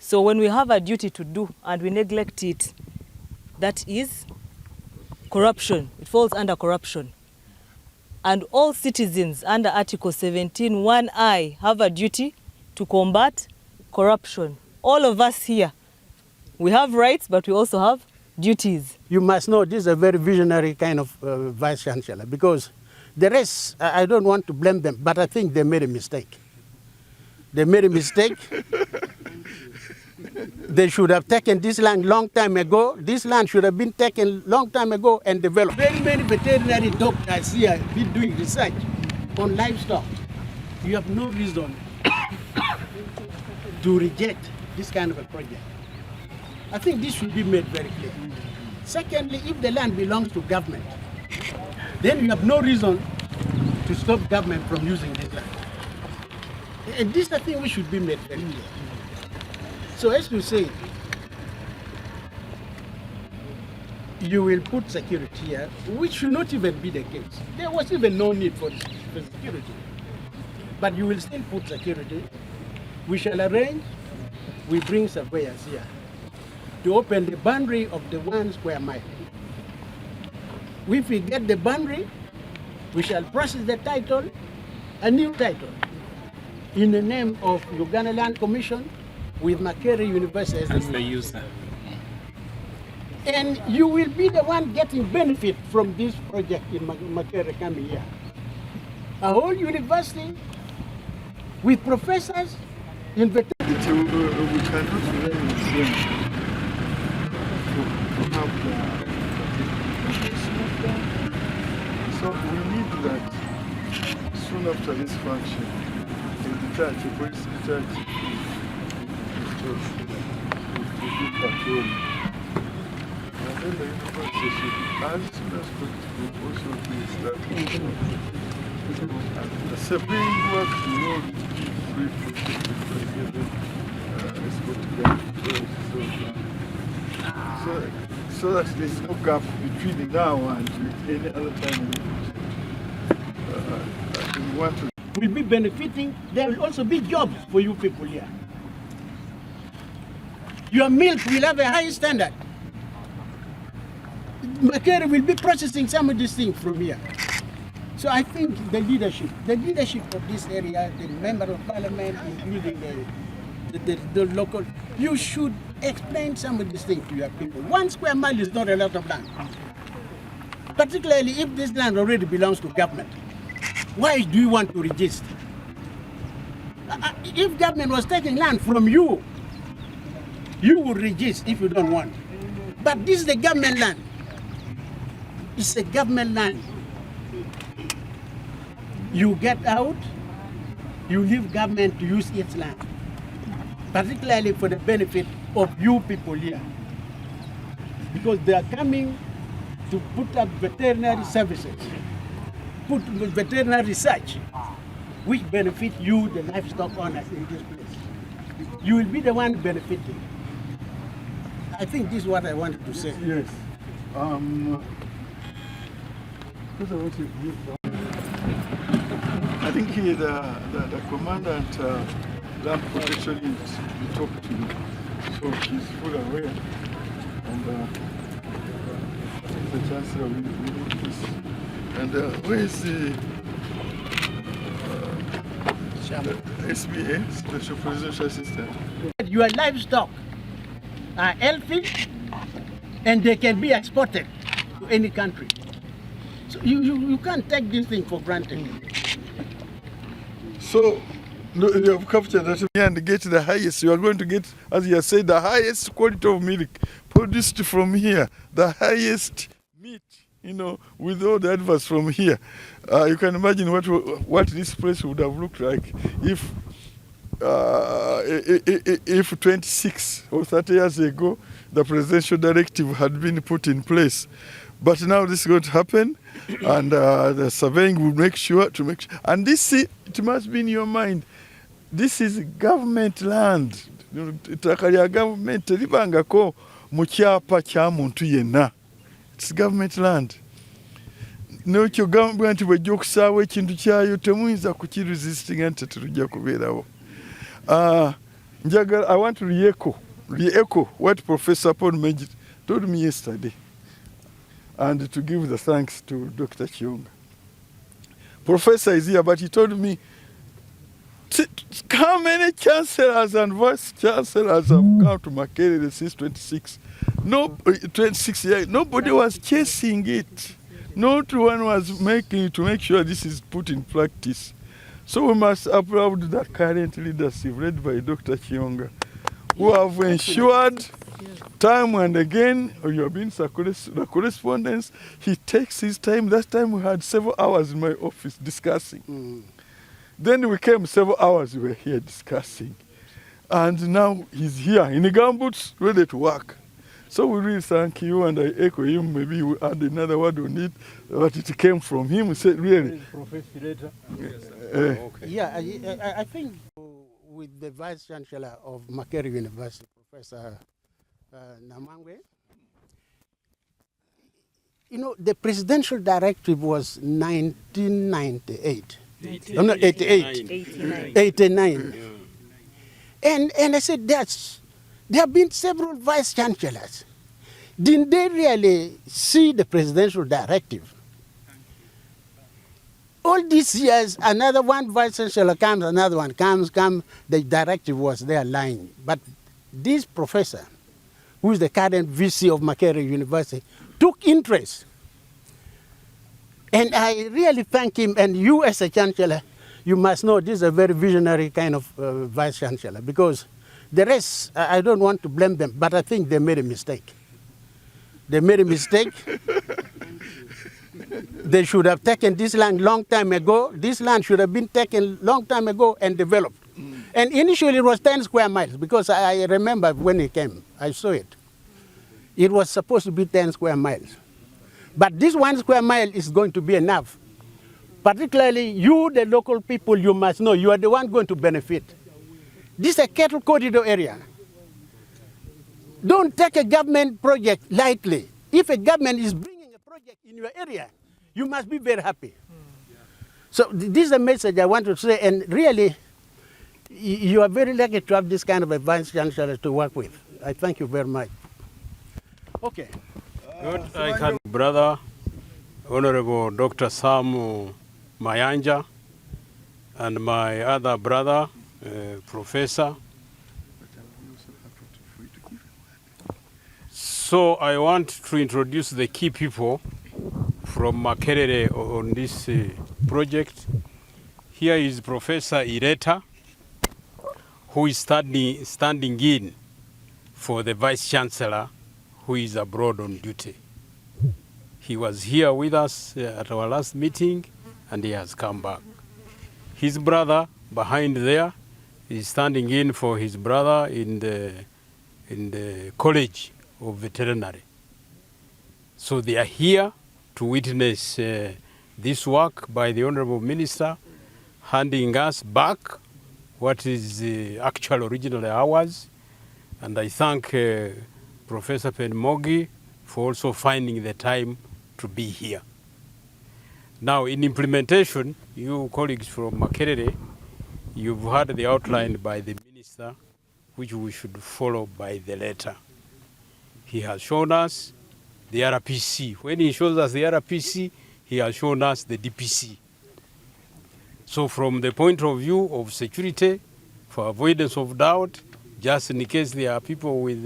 So when we have a duty to do and we neglect it, that is corruption. It falls under corruption. And all citizens under Article 17(1)(I) have a duty to combat corruption. All of us here, we have rights, but we also have duties. You must know this is a very visionary kind of Vice Chancellor, because the rest, I don't want to blame them, but I think they made a mistake. They made a mistake. They should have taken this land long time ago. This land should have been taken long time ago and developed. Very many veterinary doctors here have been doing research on livestock. You have no reason to reject this kind of a project. I think this should be made very clear. Secondly, if the land belongs to government, then you have no reason to stop government from using this land. And this, I think, we should be made very clear. So as you say, you will put security here, which should not even be the case. There was even no need for security. But you will still put security. We shall arrange, we bring surveyors here to open the boundary of the 1 square mile. If we get the boundary, we shall process the title, a new title, in the name of Uganda Land Commission, with Makerere University as the user. And you will be the one getting benefit from this project in Makerere coming here. A whole university with professors in veterinary. We cannot rely on them to have so we need that soon after this function, in the church, the police church, to do patrol. And then the university should, as soon as possible, also be started. The surveying work will not be free for people so that there is no gap between now and any other time we want to. Will be benefiting, there will also be jobs for you people here. Your milk will have a high standard. Makerere will be processing some of these things from here. So I think the leadership of this area, the member of parliament, including the local, you should explain some of these things to your people. 1 square mile is not a lot of land. Particularly if this land already belongs to government. Why do you want to register? If government was taking land from you, you would register if you don't want. But this is the government land. It's a government land. You get out, you leave government to use its land, particularly for the benefit of you people here. Because they are coming to put up veterinary services, put veterinary research, which benefit you, the livestock owners in this place. You will be the one benefiting. I think this is what I wanted to say. Yes. I think the commandant land protection unit we talked to him, so he's fully aware. And I think the chancellor will do this. And where is the SBA, Special Presidential Assistant? Your livestock are healthy and they can be exported to any country. So you can't take this thing for granted. So you have captured that and get the highest. You are going to get, as you said, the highest quality of milk produced from here, the highest meat, you know, with all the adverts from here. You can imagine what this place would have looked like if 26 or 30 years ago the presidential directive had been put in place. But now this is going to happen, and the surveying will make sure to make sure. And this, it must be in your mind. This is government land. Ettaka lya government teribangako mu kyapa kya muntu yenna. It's government land. N'ekyo government bw'ejja okusaawa ekintu kyayo temuyinza kukiresistinga nti tetujja kubeerawo. I want to re-echo what Professor Podmej told me yesterday, and to give the thanks to Dr. Kyonga. Professor is here, but he told me how many chancellors and vice chancellors have come to Makerere since 26 years. Nobody was chasing it. Not one was making to make sure this is put in practice. So we must applaud the current leadership led by Dr. Kyonga, who have ensured time and again, you have been the correspondence, he takes his time. That time we had several hours in my office discussing. Then we came several hours, we were here discussing. And now he's here in the gumboots, ready to work. So we really thank you, and I echo him. Maybe we add another word on it, but it came from him. He said, really. Yeah, I think with the Vice Chancellor of Makerere University, Professor Namangwe, you know, the presidential directive was 1998. No, 88. 89. And I said, there have been several vice chancellors. Didn't they really see the presidential directive? All these years, another one vice chancellor comes, another one comes, the directive was there lying. But this professor, who is the current VC of Makerere University, took interest. And I really thank him, and you as a chancellor, you must know this is a very visionary kind of vice chancellor, because the rest, I don't want to blame them, but I think they made a mistake. They made a mistake. They should have taken this land long time ago. This land should have been taken long time ago and developed. And initially it was 10 square miles, because I remember when it came, I saw it. It was supposed to be 10 square miles. But this 1 square mile is going to be enough. Particularly you, the local people, you must know, you are the one going to benefit. This is a cattle corridor area. Don't take a government project lightly. If a government is bringing a project in your area, you must be very happy. So this is a message I want to say, and really, you are very lucky to have this kind of a vice chancellor to work with. I thank you very much. Okay. Good. I can, brother, Honorable Dr. Sam Mayanja, and my other brother, Professor. So I want to introduce the key people from Makerere on this project. Here is Professor Ireta, who is standing in for the Vice Chancellor, who is abroad on duty. He was here with us at our last meeting, and he has come back. His brother behind there is standing in for his brother in the College of Veterinary. So they are here to witness this work by the Honorable Minister, handing us back what is actual originally ours. And I thank Professor Penmogi for also finding the time to be here. Now, in implementation, you colleagues from Makerere, you've heard the outline by the Minister, which we should follow by the letter. He has shown us the RPC. When he shows us the RPC, he has shown us the DPC. So from the point of view of security, for avoidance of doubt, just in case there are people with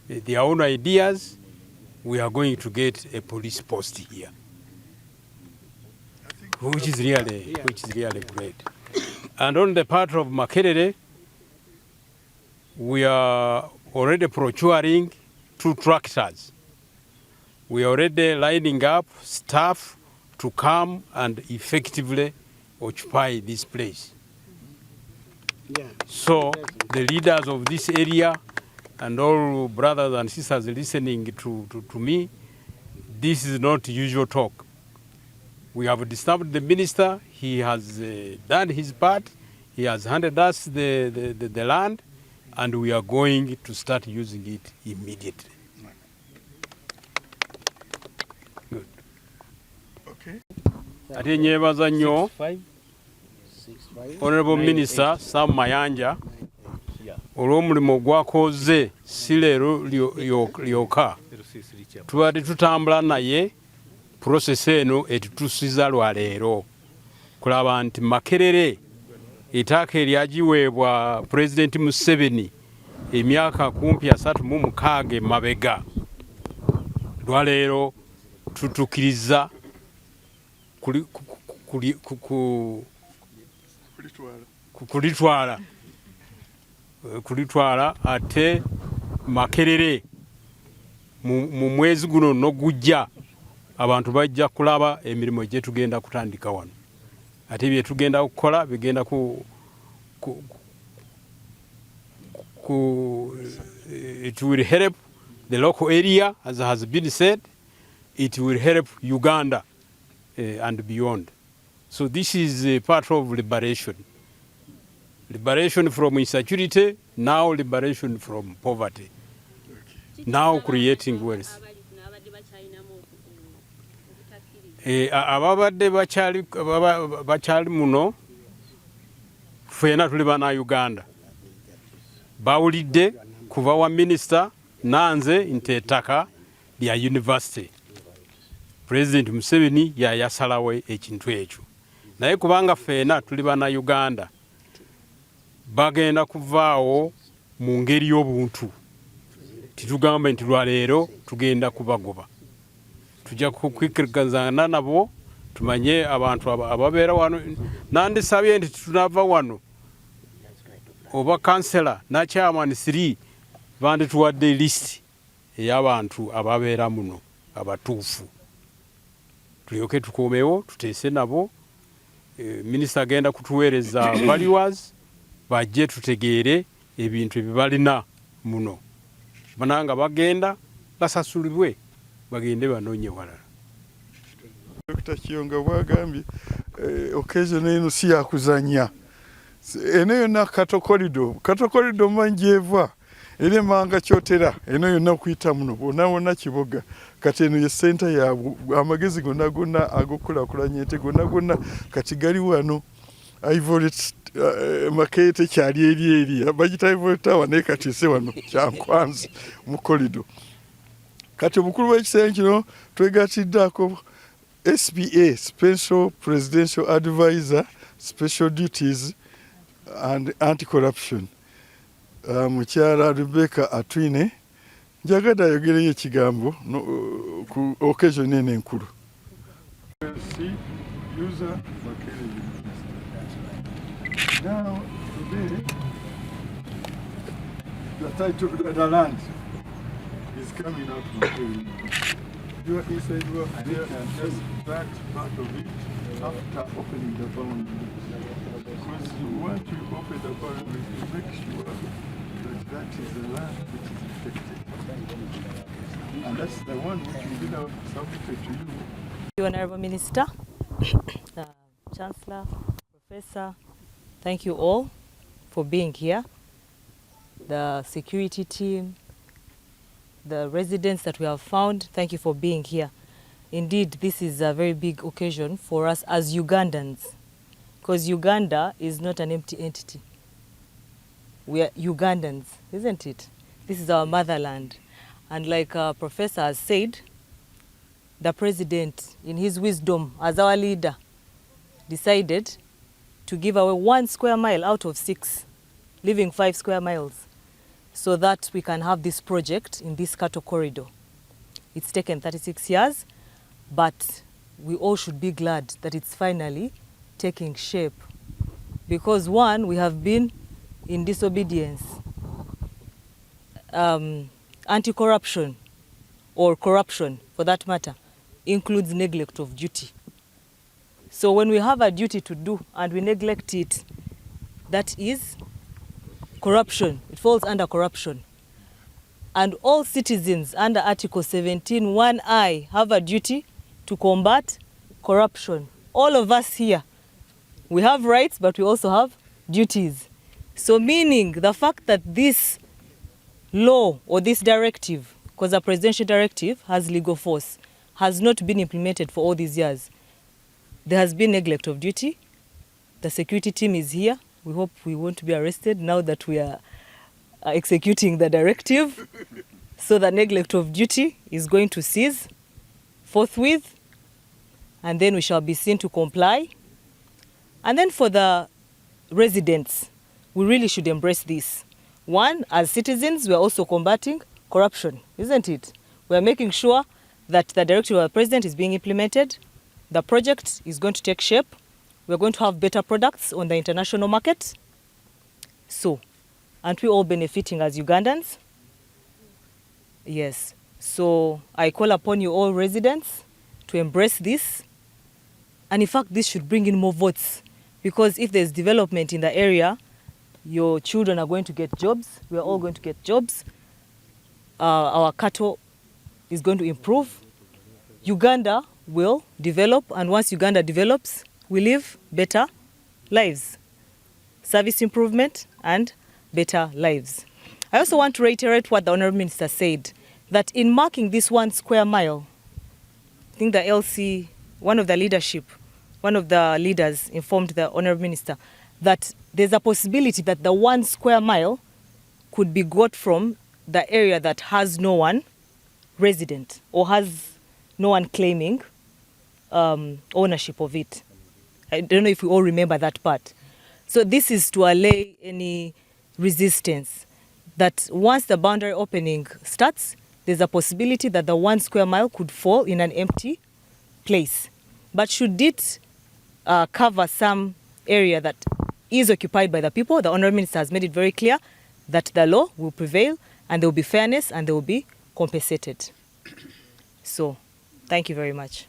their own ideas, we are going to get a police post here, which is really great. And on the part of Makerere, we are already procuring 2 tractors. We are already lining up staff to come and effectively occupy this place. Yeah. So the leaders of this area and all brothers and sisters listening to me, this is not usual talk. We have disturbed the minister. He has done his part. He has handed us the land, and we are going to start using it immediately. Good. Okay. Ate nyebaza nnyo Honorable Minister Sam Mayanja olw'omulimu gwakoze si leero lyoka tubadde tutambula naye process eno etutusiza lwa leero kulaba nti Makerere ettaka eryagiweebwa Pulezidenti Museveni emyaka kumpi 36 emabega lwa leero tutukiriza kulitwala ate Makerere mu mwezi guno n'ogujja abantu bajja kulaba emirimu gye tugenda kutandika wano ate bye tugenda kukola bigenda it will help the local area, as has been said. It will help Uganda and beyond. So this is part of liberation. Liberation from insecurity, now liberation from poverty. Now creating wealth. Ababadde bakyali muno ffena tuli bana Uganda bawulidde kuva wa minisita nanze nti ettaka lya university President Museveni yasalawo ekintu ekyo naye kubanga ffena tuli bana Uganda bagenda kuvaawo mu ngeri y'obuntu titugamba nti lwaleero tugenda kubagoba tujja kukwikirigazana nabo tumanye abantu ababeera wano nandisabye nti tunava wano oba kansela na chairman 3 bandi tuwadde list ey'abantu ababeera muno abatuufu tulyoke tukomewo tuteese nabo minisita agenda kutuweereza valuers bajje tutegeere ebintu ebibalina muno bananga bagenda basasulibwe bagende banoonye walala. Dr. Kiyonga bwagambye occasion eno si yakuzanya eno yonna kato korido manjeva ere manga kyotera eno yonna okuyita muno bonna kiboga kati eno ye center ya amagezi gonna agokulakulanya ente gonna kati gali wano Ivory Makete kyali eri bagita Ivory Tower ne kati se wano Kyankwanzi mu korido kati obukulu bw'ekisenge kino twegatiddako SPA, Special Presidential Advisor, Special Duties and Anti-Corruption. Mukyala Rebecca Atwine, njagada ayogereyo ekigambo ku occasion eno enkulu. Now, today, the title of the land is coming out from you are inside work there and just that part of it after opening the boundary. Because you want to open the boundary to make sure that that is the land which is affected. And that's the one which will be now submitted to you. Honorable Minister, Chancellor, Professor, thank you all for being here. The security team, the residents that we have found, thank you for being here. Indeed, this is a very big occasion for us as Ugandans, because Uganda is not an empty entity. We are Ugandans, isn't it? This is our motherland. And like our professor has said, the president, in his wisdom as our leader, decided to give away 1 square mile out of 6, leaving 5 square miles, so that we can have this project in this cattle corridor. It's taken 36 years, but we all should be glad that it's finally taking shape. Because one, we have been in disobedience. Anti-corruption, or corruption for that matter, includes neglect of duty. So when we have a duty to do and we neglect it, that is corruption. It falls under corruption. And all citizens under Article 17(1)(I) have a duty to combat corruption. All of us here, we have rights, but we also have duties. So meaning the fact that this law or this directive, because a presidential directive has legal force, has not been implemented for all these years, there has been neglect of duty. The security team is here. We hope we won't be arrested now that we are executing the directive. So the neglect of duty is going to cease forthwith, and then we shall be seen to comply. And then for the residents, we really should embrace this. One, as citizens, we are also combating corruption, isn't it? We are making sure that the directive of the president is being implemented. The project is going to take shape. We're going to have better products on the international market. So, aren't we all benefiting as Ugandans? Yes. So I call upon you all residents to embrace this. And in fact, this should bring in more votes, because if there's development in the area, your children are going to get jobs. We are all going to get jobs. Our cattle is going to improve. Uganda will develop, and once Uganda develops, we live better lives. Service improvement and better lives. I also want to reiterate what the Honourable Minister said, that in marking this 1 square mile, I think the LC, one of the leaders informed the Honourable Minister that there's a possibility that the 1 square mile could be got from the area that has no one resident or has no one claiming ownership of it. I don't know if we all remember that part. So this is to allay any resistance, that once the boundary opening starts, there's a possibility that the 1 square mile could fall in an empty place. But should it cover some area that is occupied by the people, the Honourable Minister has made it very clear that the law will prevail and there will be fairness and they will be compensated. So, thank you very much.